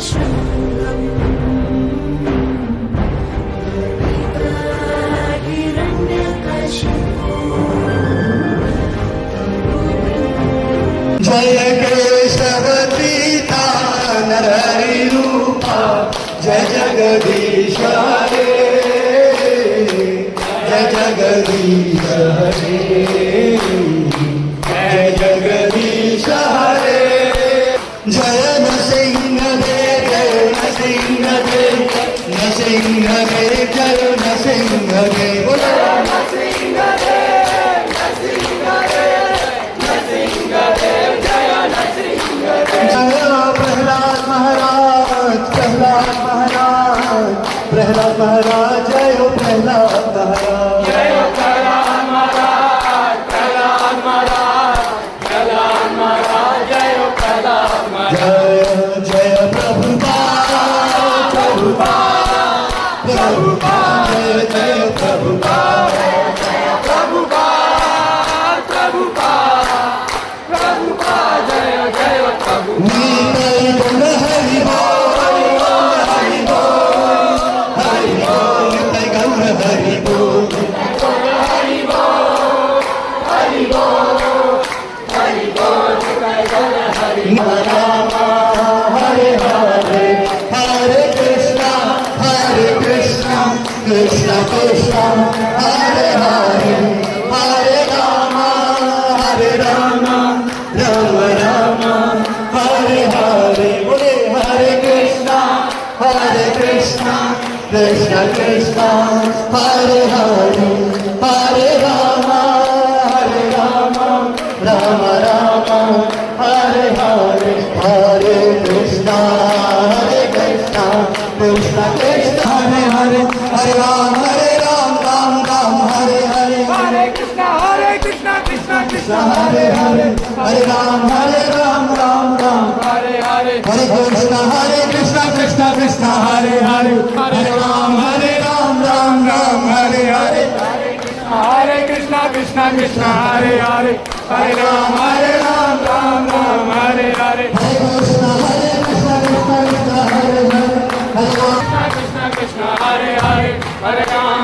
शृङ्गम् हिरण्यकशिपु जय केशवतीता नरहरिरूपा जय जगदीश हरे जय जगदीश हरे जय जगदीश हरे जय नृसिंहदेव जय नृसिंहदेव नृसिंहदेव जय नृसिंहदेव बोलो प्रहलाद महाराज प्रहलाद महाराज जय हो प्रहलाद महाराज जय प्रहलाद महाराज प्रहलाद महाराज प्रहलाद महाराज जय प्रहलाद महाराज जय जय प्रभुपाद प्रभुपाद प्रभुपाद जय जय प्रभुपाद प्रभुपाद प्रभुपाद प्रभुपाद जय जय नीतै गुण हरि बोल हरि बोल हरि बोल नीतै गौर हरि बोल हरि बोल हरि बोल हरि बोल जय जय हरि राम हरे हरे हरे कृष्णा कृष्ण कृष्ण हरे हरे हरे राम राम राम हरे हरे बोले हरे कृष्णा कृष्ण कृष्ण हरे हरे हरे राम राम राम हरे हरे हरे कृष्णा कृष्ण कृष्ण हरे हरे हरे राम राम राम हरे हरे हरे कृष्ण कृष्ण कृष्ण हरे हरे हरे राम राम राम हरे हरे हरे कृष्ण कृष्ण हरे हरे हरे राम राम राम हरे हरे हरे कृष्ण कृष्ण कृष्ण हरे हरे हरे राम राम राम हरे हरे हरे कृष्ण कृष्ण हरे हरे कृष्ण कृष्ण हरे हरे हरे राम